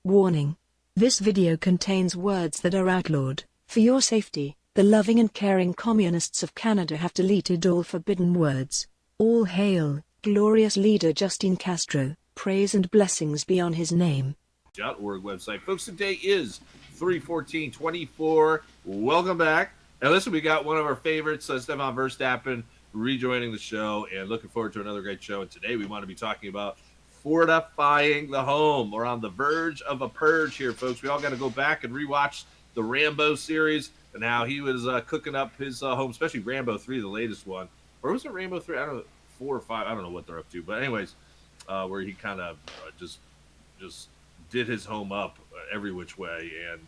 Warning. This video contains words that are outlawed. For your safety, the loving and caring communists of Canada have deleted all forbidden words. All hail, glorious leader Justin Castro, praise and blessings be on his name. .org website. Folks, today is 3/14/24. Welcome back. Now listen, we got one of our favorites, Stefan Verstappen, rejoining the show, and looking forward to another great show. And today we want to be talking about fortifying the home. We're on the verge of a purge here, folks. We all got to go back and rewatch the Rambo series and how he was cooking up his home, especially Rambo 3, the latest one. Or was it Rambo 3? I don't know, 4 or 5. I don't know what they're up to. But anyways, where he kind of just did his home up every which way, and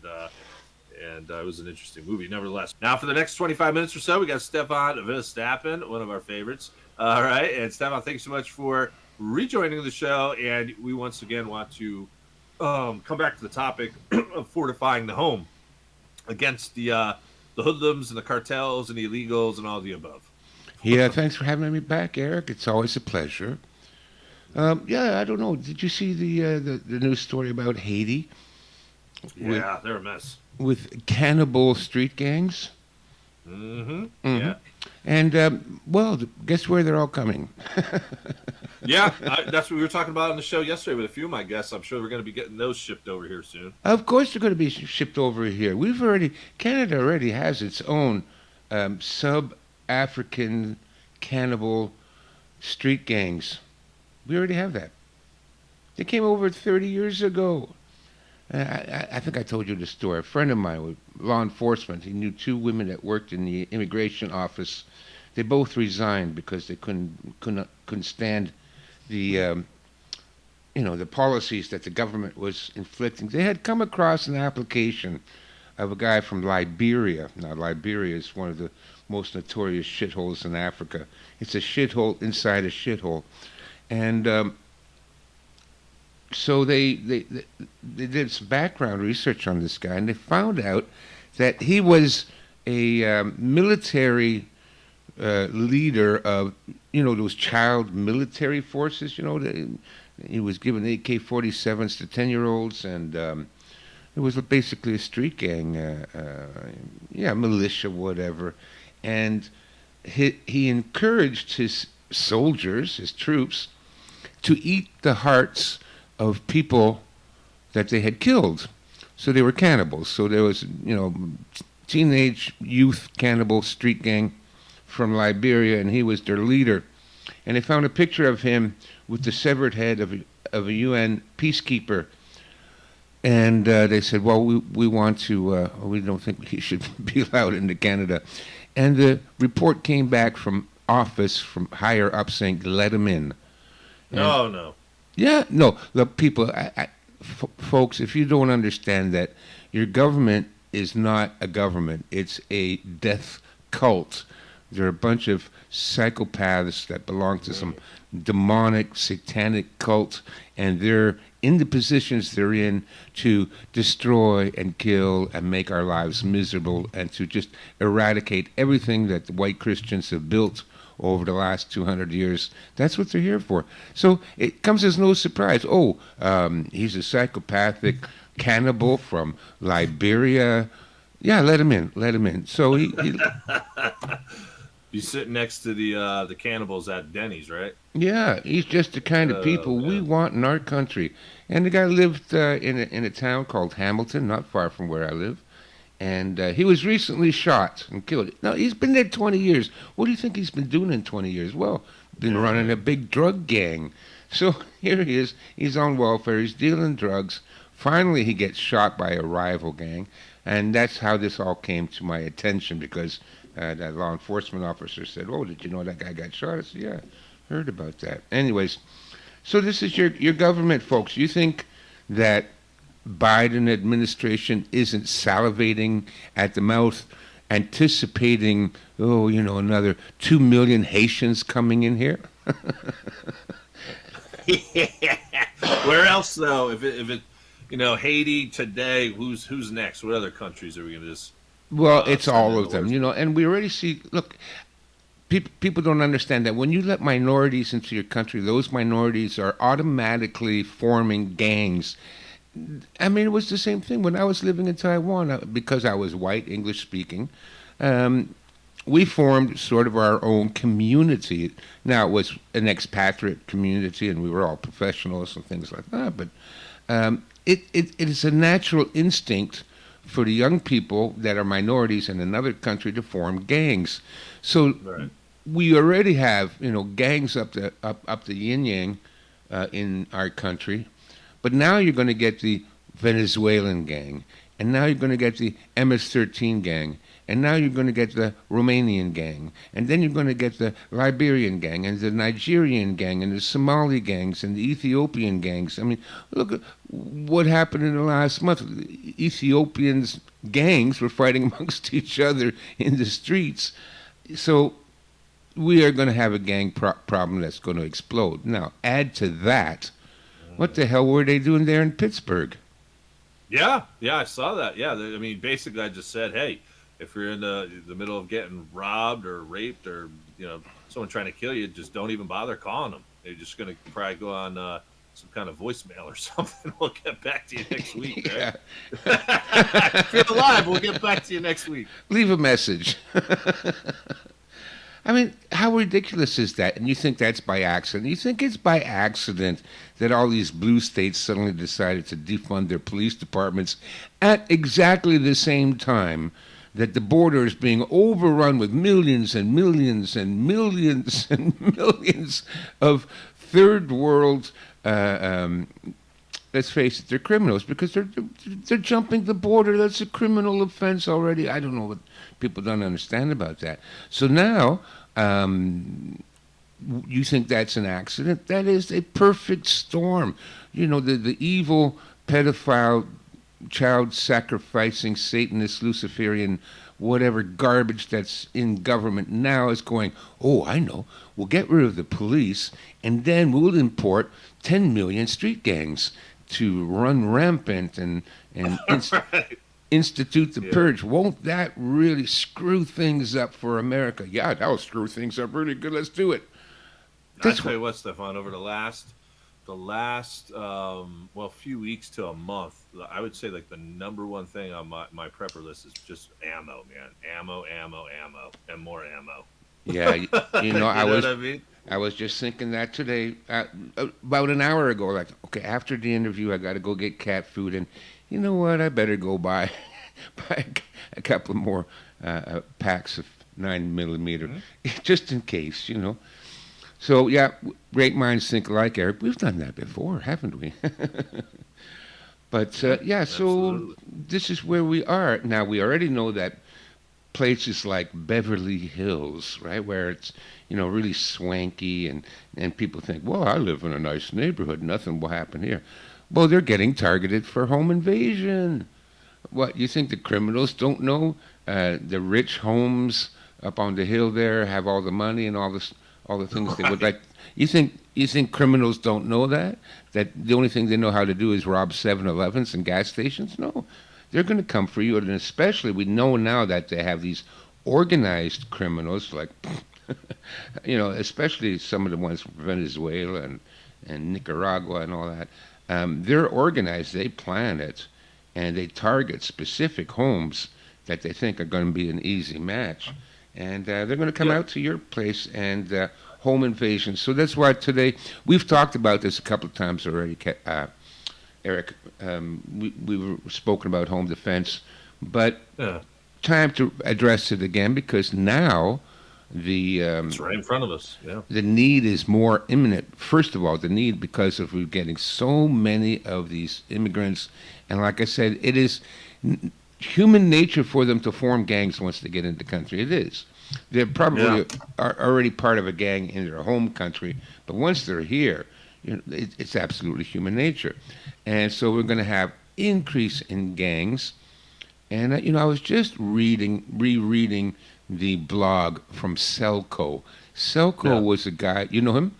it was an interesting movie nevertheless. Now for the next 25 minutes or so, we got Stefan Verstappen, one of our favorites. All right, and Stefan, thanks so much for rejoining the show, and we once again want to come back to the topic of fortifying the home against the hoodlums and the cartels and the illegals and all the above. Yeah, thanks for having me back, Eric. It's always a pleasure. Yeah, I don't know. Did you see the news story about Haiti? Yeah, they're a mess. With cannibal street gangs? Mm-hmm. Yeah. And, well, guess where they're all coming? Yeah, that's what we were talking about on the show yesterday with a few of my guests. I'm sure we're going to be getting those shipped over here soon. Of course they're going to be shipped over here. Canada already has its own sub-African cannibal street gangs. We already have that. They came over 30 years ago. I think I told you the story. A friend of mine with law enforcement, he knew 2 women that worked in the immigration office. They both resigned because they couldn't stand the the policies that the government was inflicting. They had come across an application of a guy from Liberia. Now, Liberia is one of the most notorious shitholes in Africa. It's a shithole inside a shithole. And so they did some background research on this guy, and they found out that he was a military leader of, those child military forces. He was given AK-47s to 10-year-olds, and it was basically a street gang, militia, whatever. And he encouraged his soldiers, his troops, to eat the hearts of people that they had killed. So they were cannibals. So there was, teenage youth cannibal street gang from Liberia, and he was their leader. And they found a picture of him with the severed head of a UN peacekeeper. And they said, well, we want to, we don't think he should be allowed into Canada. And the report came back from office, from higher up, saying, let him in. No. Yeah, no. Look, people, folks, if you don't understand that your government is not a government, it's a death cult. They're a bunch of psychopaths that belong to some demonic, satanic cult, and they're in the positions they're in to destroy and kill and make our lives miserable and to just eradicate everything that the white Christians have built over the last 200 years. That's what they're here for. So it comes as no surprise. He's a psychopathic cannibal from Liberia. Yeah, let him in. So he He's sitting next to the cannibals at Denny's, right? Yeah, he's just the kind of people we want in our country. And the guy lived in a town called Hamilton, not far from where I live. And he was recently shot and killed. Now, he's been there 20 years. What do you think he's been doing in 20 years? Well, been running a big drug gang. So here he is. He's on welfare. He's dealing drugs. Finally, he gets shot by a rival gang. And that's how this all came to my attention, because that law enforcement officer said, oh, did you know that guy got shot? I said, yeah, heard about that. Anyways, so this is your government, folks. You think that Biden administration isn't salivating at the mouth, anticipating, another 2 million Haitians coming in here? Where else, though? If it Haiti today, who's next? What other countries are we going to just... Well, it's all of them, and we already see, look, people don't understand that when you let minorities into your country, those minorities are automatically forming gangs. I mean, it was the same thing when I was living in Taiwan. Because I was white, English speaking, um, we formed sort of our own community. Now, it was an expatriate community, and we were all professionals and things like that. But it is a natural instinct for the young people that are minorities in another country to form gangs. So Right. we already have, gangs up the yin yang in our country, but now you're going to get the Venezuelan gang, and now you're going to get the MS-13 gang, and now you're going to get the Romanian gang, and then you're going to get the Liberian gang, and the Nigerian gang, and the Somali gangs, and the Ethiopian gangs. I mean, look at what happened in the last month. Ethiopians gangs were fighting amongst each other in the streets. So we are going to have a gang problem that's going to explode. Now, add to that, what the hell were they doing there in Pittsburgh? Yeah, I saw that. Yeah, I mean, basically, I just said, hey, if you're in the middle of getting robbed or raped or someone trying to kill you, just don't even bother calling them. They're just going to probably go on some kind of voicemail or something. We'll get back to you next week. Right? If you're alive, we'll get back to you next week. Leave a message. I mean, how ridiculous is that? And you think that's by accident? You think it's by accident that all these blue states suddenly decided to defund their police departments at exactly the same time that the border is being overrun with millions and millions and millions and millions of third world, let's face it, they're criminals because they're jumping the border. That's a criminal offense already. I don't know what people don't understand about that. So now, you think that's an accident? That is a perfect storm. The evil pedophile, child sacrificing, Satanist, Luciferian, whatever garbage that's in government now is going, oh, I know, we'll get rid of the police and then we'll import 10 million street gangs to run rampant and Right. institute the purge. Won't that really screw things up for America? Yeah, that'll screw things up really good. Let's do it. I'll tell you what, Stefan, over the last few weeks to a month, I would say like the number one thing on my prepper list is just ammo, man. Ammo, and more ammo. Yeah, You know what I mean? I was just thinking that today, about an hour ago. Like, okay, after the interview, I got to go get cat food, and you know what? I better go buy a couple of more packs of 9mm, just in case, So yeah, great minds think alike, Eric. We've done that before, haven't we? But yeah, so Absolutely. this is where we are now. We already know that places like Beverly Hills, right, where it's really swanky, and people think, well, I live in a nice neighborhood, nothing will happen here. Well, they're getting targeted for home invasion. What, you think the criminals don't know? The rich homes up on the hill there have all the money and all the things they would like. You think criminals don't know that? That the only thing they know how to do is rob 7-Elevens and gas stations? No. They're going to come for you, and especially we know now that they have these organized criminals, like, especially some of the ones from Venezuela and Nicaragua and all that. They're organized, they plan it, and they target specific homes that they think are going to be an easy match. And they're going to come out to your place and home invasion. So that's why today, we've talked about this a couple of times already, Eric. We were spoken about home defense, but time to address it again because now It's right in front of us. Yeah. the need is more imminent. First of all, the need because of we're getting so many of these immigrants, and like I said, it is human nature for them to form gangs once they get into the country. It is. They're probably are already part of a gang in their home country, but once they're here, it's absolutely human nature. And so we're going to have increase in gangs. And I was just rereading the blog from Selco. Selco was a guy. You know him?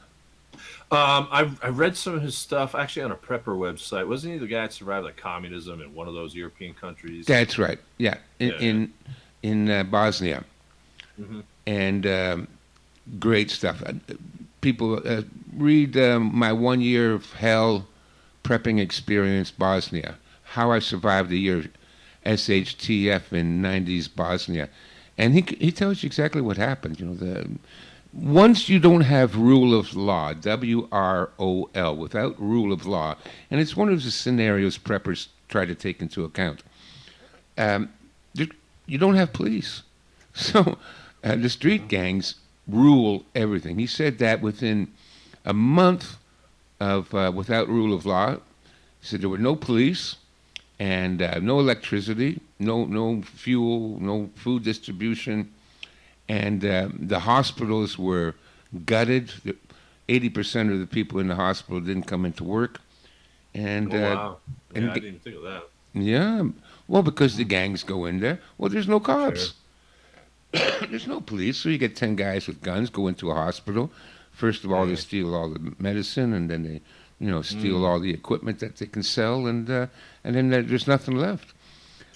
I read some of his stuff actually on a prepper website. Wasn't he the guy that survived like communism in one of those European countries? That's right. Yeah, in Bosnia, Hmm. and great stuff. People read my 1 year of hell prepping experience Bosnia, how I survived the year SHTF in 90s Bosnia. And he tells you exactly what happened. Once you don't have rule of law, WROL, without rule of law, and it's one of the scenarios preppers try to take into account, you don't have police. So the street gangs rule everything. He said that within a month of without rule of law, he said there were no police and no electricity, no fuel, no food distribution, and the hospitals were gutted. 80% of the people in the hospital didn't come into work. And wow. Yeah, and I didn't even think of that. yeah, well, because the gangs go in there. Well, there's no cops. Sure. There's no police, so you get 10 guys with guns go into a hospital. First of all, they steal all the medicine, and then they, steal all the equipment that they can sell, and then there's nothing left.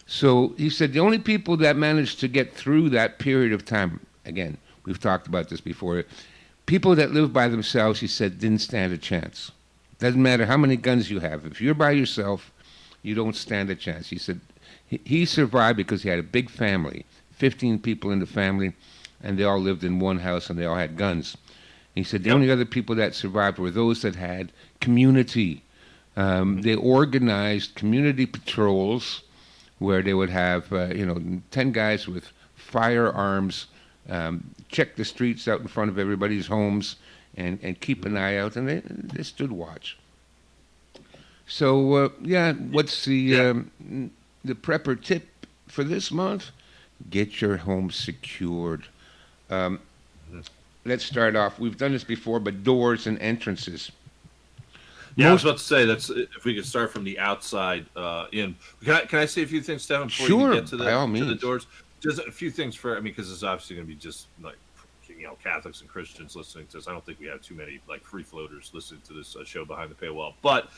So he said the only people that managed to get through that period of time, again, we've talked about this before, people that live by themselves, he said, didn't stand a chance. Doesn't matter how many guns you have. If you're by yourself, you don't stand a chance. He said he survived because he had a big family, 15 people in the family, and they all lived in one house and they all had guns. He said the only other people that survived were those that had community. They organized community patrols where they would have, 10 guys with firearms check the streets out in front of everybody's homes and keep an eye out, and they stood watch. So, what's the prepper tip for this month? Get your home secured. Let's start off. We've done this before, but doors and entrances. Yeah, I was about to say, that's if we could start from the outside in. Can I say a few things, Stefan, before you get to the doors? Just a few things because it's obviously going to be just like Catholics and Christians listening to this. I don't think we have too many like free floaters listening to this show behind the paywall. But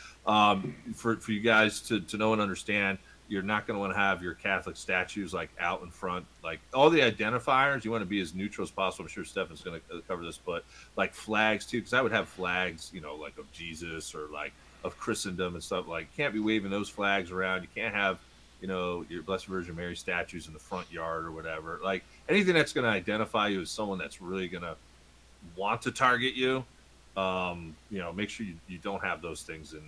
for you guys to know and understand, you're not going to want to have your Catholic statues like out in front. Like all the identifiers, you want to be as neutral as possible. I'm sure Stefan's going to cover this, but like flags too, because I would have flags, like of Jesus or like of Christendom and stuff. Like, you can't be waving those flags around. You can't have your Blessed Virgin Mary statues in the front yard or whatever. Like anything that's going to identify you as someone that's really going to want to target you, make sure you don't have those things in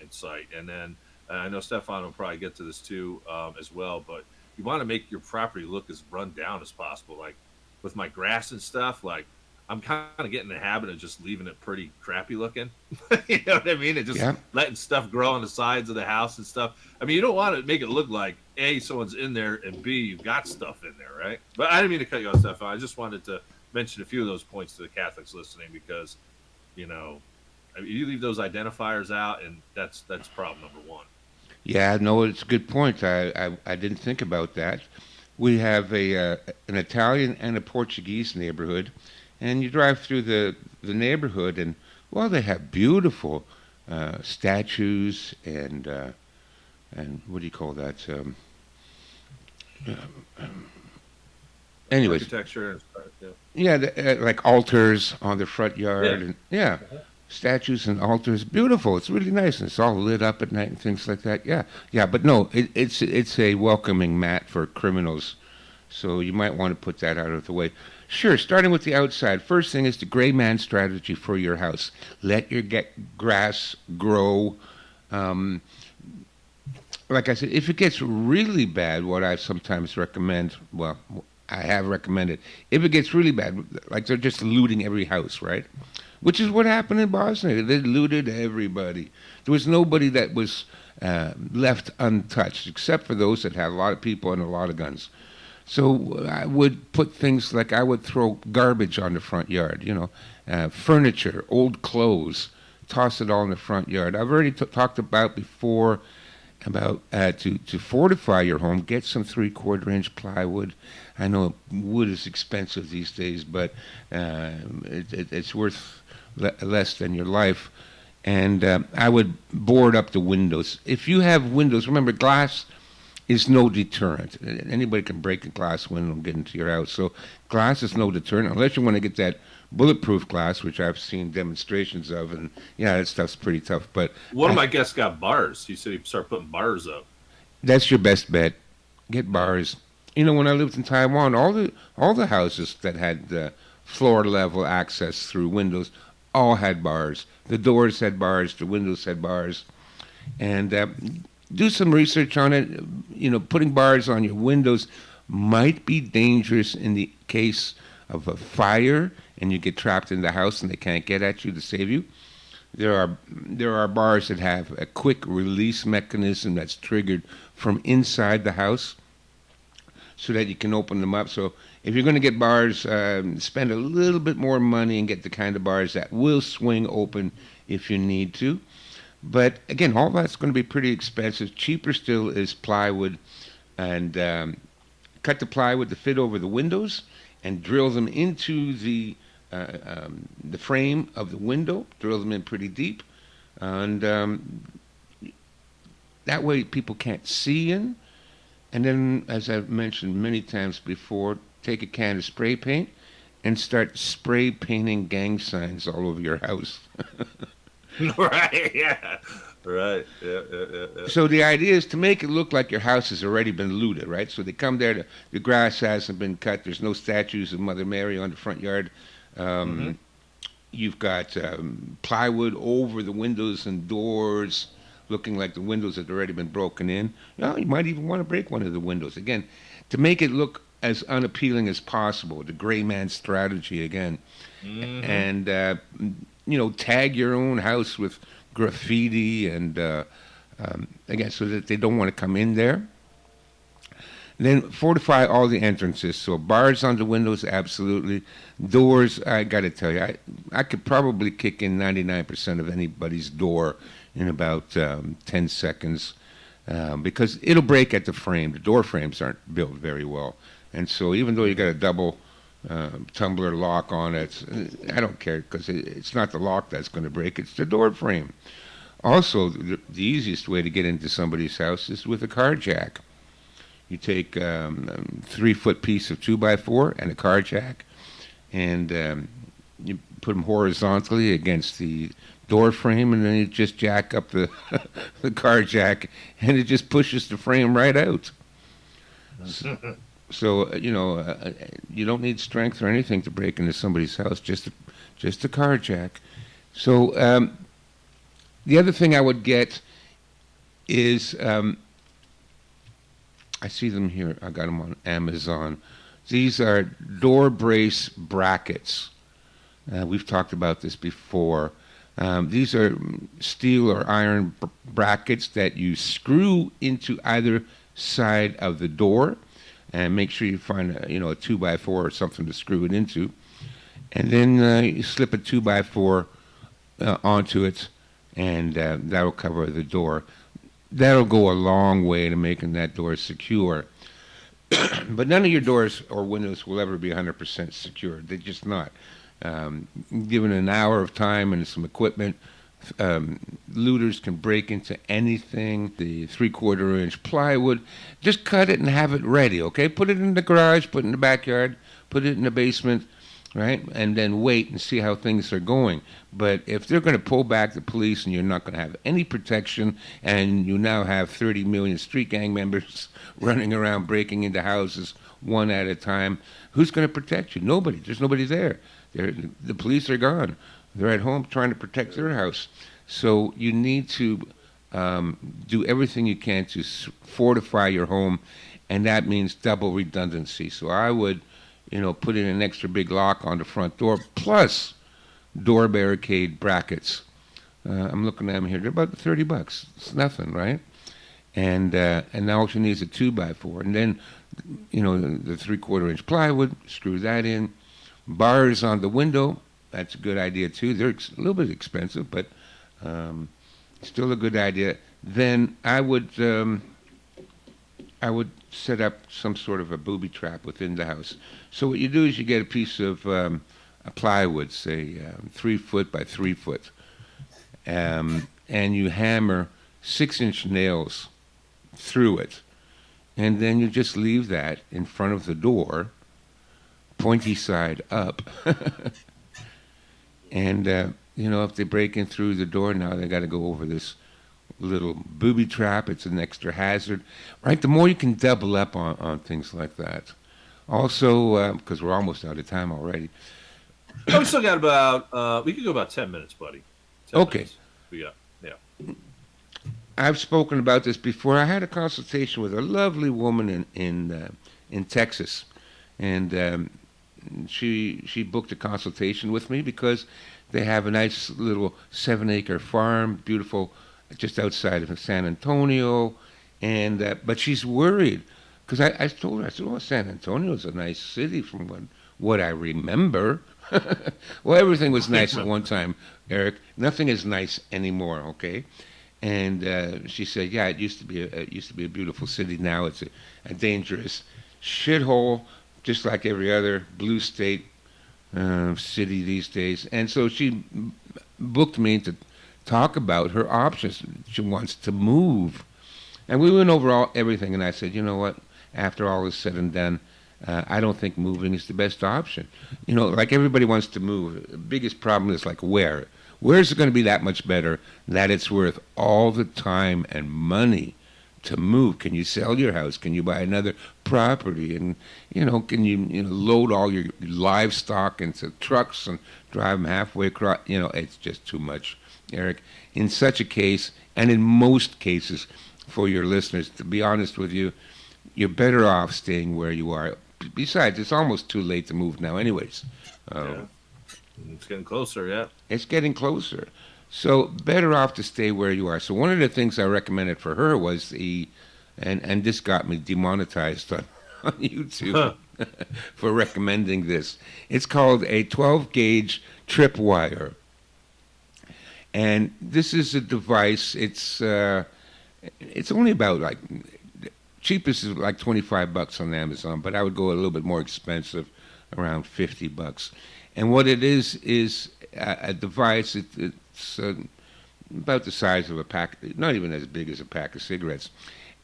sight. And then I know Stefan will probably get to this too as well, but you want to make your property look as run down as possible. Like with my grass and stuff, like I'm kind of getting the habit of just leaving it pretty crappy looking. You know what I mean? And just letting stuff grow on the sides of the house and stuff. I mean, you don't want to make it look like A, someone's in there, and B, you've got stuff in there, right? But I didn't mean to cut you off, Stefan. I just wanted to mention a few of those points to the Catholics listening because, you leave those identifiers out, and that's problem number one. Yeah, no, it's a good point. I didn't think about that. We have an Italian and a Portuguese neighborhood, and you drive through the neighborhood, and they have beautiful statues and what do you call that? Anyways, architecture and stuff. Like altars on the front yard, and statues and altars, beautiful. It's really nice, and it's all lit up at night and things like that. But no, it's a welcoming mat for criminals, so you might want to put that out of the way. Sure, starting with the outside. First thing is the gray man strategy for your house. Let your grass grow. Like I said, if it gets really bad, what I sometimes recommend, I have recommended, if it gets really bad, like they're just looting every house, right? Which is what happened in Bosnia. They looted everybody. There was nobody that was left untouched, except for those that had a lot of people and a lot of guns. So I would put things like I would throw garbage on the front yard, furniture, old clothes, toss it all in the front yard. I've already talked about before about to fortify your home, get some 3/4-inch plywood. I know wood is expensive these days, but it's worth less than your life. And I would board up the windows. If you have windows, remember glass is no deterrent. Anybody can break a glass window and get into your house. So glass is no deterrent unless you want to get that bulletproof glass, which I've seen demonstrations of, and yeah, that stuff's pretty tough. But one of my guests got bars. He said he'd start putting bars up. that's your best bet. Get bars. You know, when I lived in Taiwan, all the houses that had floor level access through windows all had bars. The doors had bars. The windows had bars. And do some research on it. You know, putting bars on your windows might be dangerous in the case of a fire and you get trapped in the house and they can't get at you to save you. There are bars that have a quick release mechanism that's triggered from inside the house so that you can open them up. So if you're going to get bars, spend a little bit more money and get the kind of bars that will swing open if you need to. But again, all that's going to be pretty expensive. Cheaper still is plywood, and cut the plywood to fit over the windows and drill them into the frame of the window. Drill them in pretty deep, and that way people can't see in. And then, as I've mentioned many times before, take a can of spray paint and start spray painting gang signs all over your house. Right, yeah. Right, yeah. So the idea is to make it look like your house has already been looted, right? So they come there, the grass hasn't been cut, there's no statues of Mother Mary on the front yard. You've got plywood over the windows and doors, looking like the windows had already been broken in. You might even want to break one of the windows. Again, to make it look as unappealing as possible, the gray man strategy again. And, tag your own house with graffiti and, again, so that they don't want to come in there. And then fortify all the entrances. So bars on the windows, absolutely. Doors, I got to tell you, I could probably kick in 99% of anybody's door in about 10 seconds because it'll break at the frame. The door frames aren't built very well. And so even though you got a double tumbler lock on it, I don't care because it's not the lock that's going to break, it's the door frame. Also, the easiest way to get into somebody's house is with a car jack. You take a 3-foot piece of 2x4 and a car jack, and you put them horizontally against the door frame, and then you just jack up the the car jack, and it just pushes the frame right out. So you don't need strength or anything to break into somebody's house, just a car jack. So the other thing I would get is I see them here. I got them on Amazon. These are door brace brackets. We've talked about this before. These are steel or iron brackets that you screw into either side of the door, and make sure you find a 2x4 or something to screw it into, and then you slip a 2x4 onto it, and that'll cover the door. That'll go a long way to making that door secure. But none of your doors or windows will ever be 100% secure. They're just not. Given an hour of time and some equipment, looters can break into anything. The 3/4-inch plywood, just cut it and have it ready, okay? Put it in the garage, put it in the backyard, put it in the basement, right? And then wait and see how things are going. But if they're going to pull back the police and you're not going to have any protection, and you now have 30 million street gang members running around breaking into houses one at a time, who's going to protect you? Nobody. There's nobody there. The police are gone. They're at home trying to protect their house. So you need to do everything you can to fortify your home, and that means double redundancy. So I would, put in an extra big lock on the front door, plus door barricade brackets. I'm looking at them here. They're about $30. It's nothing, right? And now all you need is a 2x4, and then the 3/4-inch plywood. Screw that in. Bars on the window. That's a good idea too. They're a little bit expensive, but still a good idea. Then I would set up some sort of a booby trap within the house. So what you do is you get a piece of a plywood, say 3 foot by 3 foot, and you hammer 6-inch nails through it, and then you just leave that in front of the door, pointy side up. And if they break in through the door now, they got to go over this little booby trap. It's an extra hazard, right? The more you can double up on things like that. Also, because we're almost out of time already. Oh, we still got about. We could go about 10 minutes, buddy. 10 Okay. minutes. We got. Yeah. I've spoken about this before. I had a consultation with a lovely woman in Texas, and she booked a consultation with me because they have a nice little 7-acre farm, beautiful, just outside of San Antonio, and but she's worried because I told her, I said, "Oh, San Antonio is a nice city from what I remember." Well, everything was nice at one time, Eric. Nothing is nice anymore. Okay. And she said, "Yeah, it used to be a beautiful city. Now it's a dangerous shithole, just like every other blue state city these days." And so she booked me to talk about her options. She wants to move, and we went over everything. And I said, "You know what? After all is said and done, I don't think moving is the best option. Like everybody wants to move. The biggest problem is like where." Where's it going to be that much better that it's worth all the time and money to move? Can you sell your house? Can you buy another property? And, can you, load all your livestock into trucks and drive them halfway across? It's just too much, Eric. In such a case, and in most cases for your listeners, to be honest with you, you're better off staying where you are. Besides, it's almost too late to move now anyways. Yeah. It's getting closer, yeah. It's getting closer. So better off to stay where you are. So one of the things I recommended for her was and this got me demonetized on YouTube for recommending this. It's called a 12-gauge tripwire. And this is a device, it's only about cheapest is like $25 on Amazon, but I would go a little bit more expensive, around $50. And what it is a device. It's about the size of a pack, not even as big as a pack of cigarettes,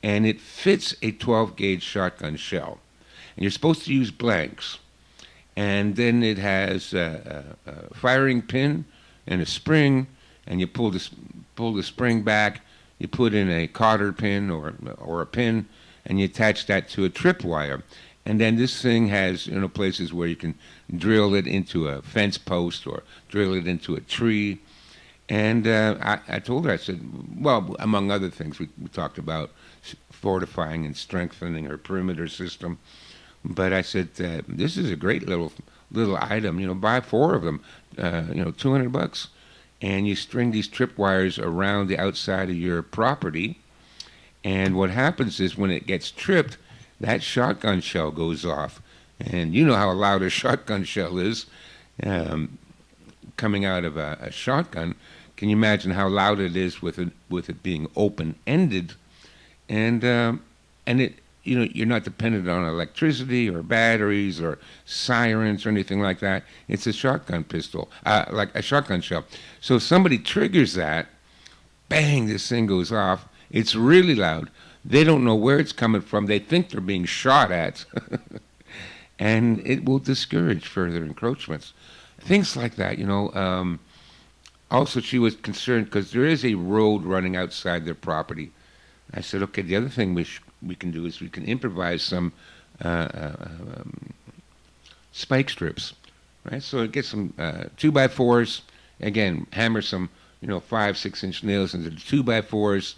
and it fits a 12-gauge shotgun shell. And you're supposed to use blanks. And then it has a firing pin and a spring, and you pull the spring back. You put in a cotter pin or a pin, and you attach that to a tripwire. And then this thing has places where you can drill it into a fence post or drill it into a tree. And I told her, I said, well, among other things, we talked about fortifying and strengthening her perimeter system. But I said, this is a great little item. Buy 4 of them, $200, and you string these tripwires around the outside of your property. And what happens is when it gets tripped, that shotgun shell goes off. And you know how loud a shotgun shell is coming out of a shotgun. Can you imagine how loud it is with it being open-ended? And it, you're not dependent on electricity or batteries or sirens or anything like that. It's a shotgun pistol, like a shotgun shell. So if somebody triggers that, bang, this thing goes off. It's really loud. They don't know where it's coming from. They think they're being shot at. And it will discourage further encroachments. Things like that, Also, she was concerned because there is a road running outside their property. I said, okay, the other thing we can do is we can improvise some spike strips, right? So get some 2x4s, again, hammer some, 5-6 inch nails into the 2x4s,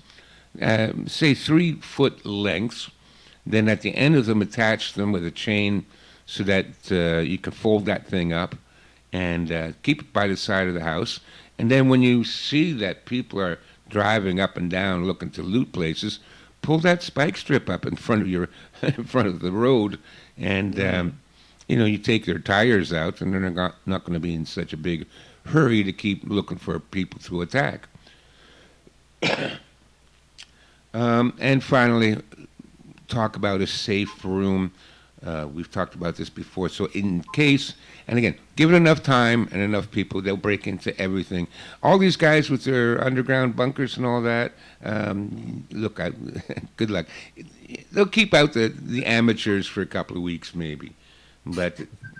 say 3-foot lengths. Then at the end of them, attach them with a chain so that you can fold that thing up and keep it by the side of the house. And then when you see that people are driving up and down looking to loot places, pull that spike strip up in front of in front of the road, and you take their tires out, and they're not going to be in such a big hurry to keep looking for people to attack. And finally, talk about a safe room. We've talked about this before. So in case, and again, give it enough time and enough people, they'll break into everything. All these guys with their underground bunkers and all that, good luck. They'll keep out the amateurs for a couple of weeks maybe. But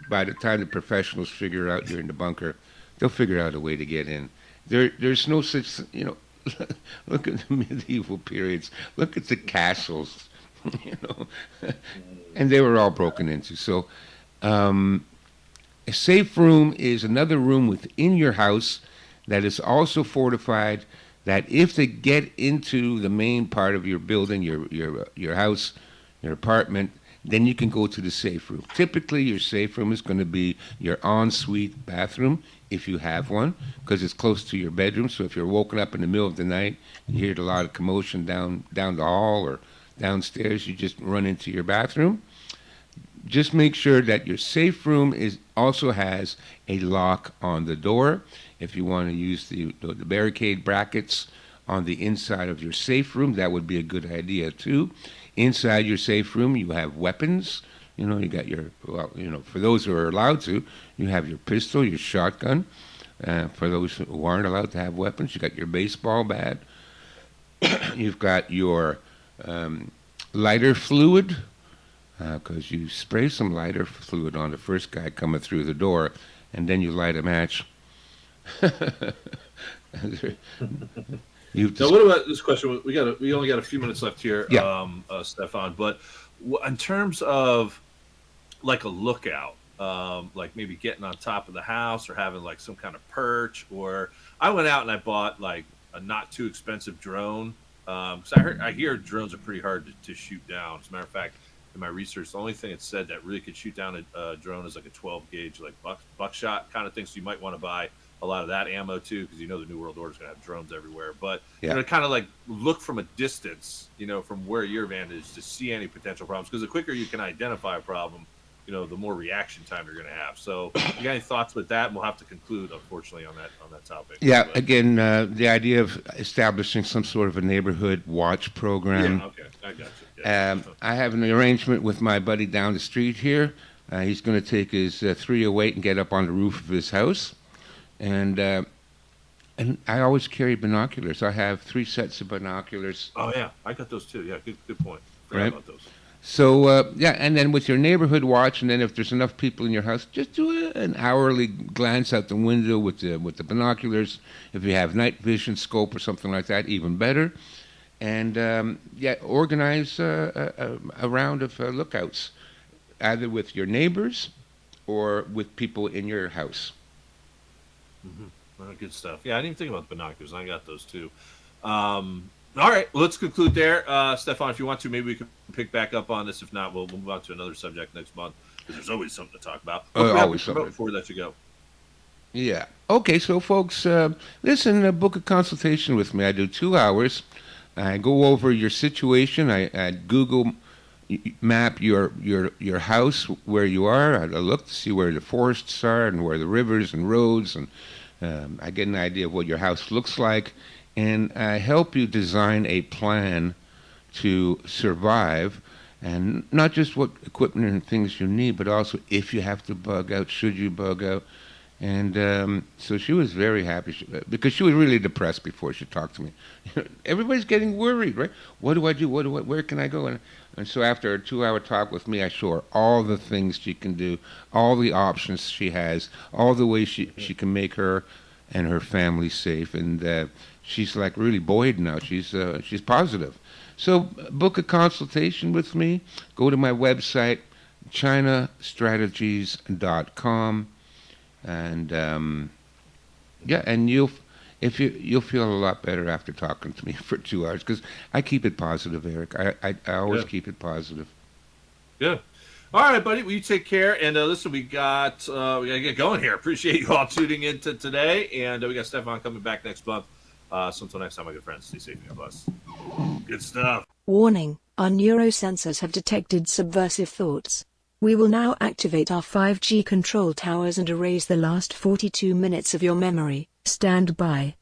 by the time the professionals figure out you're in the bunker, they'll figure out a way to get in. There's no such, look at the medieval periods. Look at the castles, you know, and they were all broken into. So, a safe room is another room within your house that is also fortified. That if they get into the main part of your building, your house, your apartment, then you can go to the safe room. Typically, your safe room is going to be your ensuite bathroom, if you have one, because it's close to your bedroom. So if you're woken up in the middle of the night, you hear a lot of commotion down the hall or downstairs, you just run into your bathroom. Just make sure that your safe room also has a lock on the door. If you want to use the barricade brackets on the inside of your safe room, that would be a good idea too. Inside your safe room, you have weapons. You got for those who are allowed to, you have your pistol, your shotgun. For those who aren't allowed to have weapons, you got your baseball bat. You've got your lighter fluid, because you spray some lighter fluid on the first guy coming through the door, and then you light a match. So what about this question? We only got a few minutes left here, Stefan. But in terms of like a lookout, like maybe getting on top of the house or having like some kind of perch, or I went out and I bought like a not too expensive drone. Because I hear drones are pretty hard to shoot down. As a matter of fact, in my research, the only thing it said that really could shoot down a drone is like a 12 gauge like buckshot kind of thing. So you might want to buy a lot of that ammo too, because the New World Order is going to have drones everywhere. But kind of like look from a distance, from where your van is, to see any potential problems. Because the quicker you can identify a problem, the more reaction time you're going to have. So, you got any thoughts with that? And we'll have to conclude, unfortunately, on that topic. Yeah. But, again, the idea of establishing some sort of a neighborhood watch program. Yeah. Okay. I got you. I have an arrangement with my buddy down the street here. He's going to take his 308 and get up on the roof of his house. And I always carry binoculars. I have 3 sets of binoculars. Oh, yeah. I got those too. Yeah, good point. Forgot about those. So, and then with your neighborhood watch, and then if there's enough people in your house, just do an hourly glance out the window with the binoculars. If you have night vision scope or something like that, even better. And, organize a round of lookouts, either with your neighbors or with people in your house. Mm-hmm. Well, good stuff. Yeah, I didn't think about the binoculars. I got those too. All right, well, let's conclude there. Stefan, if you want to, maybe we can pick back up on this. If not, we'll move on to another subject next month, because there's always something to talk about. Always something. Before we let you go. Yeah. Okay, so folks, listen, book a consultation with me. I do 2 hours. I go over your situation. I Google map your house where you are. I look to see where the forests are and where the rivers and roads, and I get an idea of what your house looks like. And I help you design a plan to survive, and not just what equipment and things you need, but also if you have to bug out, should you bug out. And so she was very happy, because she was really depressed before she talked to me. Everybody's getting worried, right? What do I do? Where can I go? And so after a 2-hour talk with me, I show her all the things she can do, all the options she has, all the ways she can make her and her family safe. And she's like really buoyed now. She's positive. So book a consultation with me. Go to my website, chinastrategies.com, and and you'll feel a lot better after talking to me for 2 hours, because I keep it positive, Eric. I always keep it positive. Yeah. All right, buddy. Well, you take care. And listen, we got to get going here. Appreciate you all tuning in today. And we got Stefan coming back next month. So until next time, my good friends, stay safe and God bless. Good stuff. Warning, our neurosensors have detected subversive thoughts. We will now activate our 5G control towers and erase the last 42 minutes of your memory. Stand by.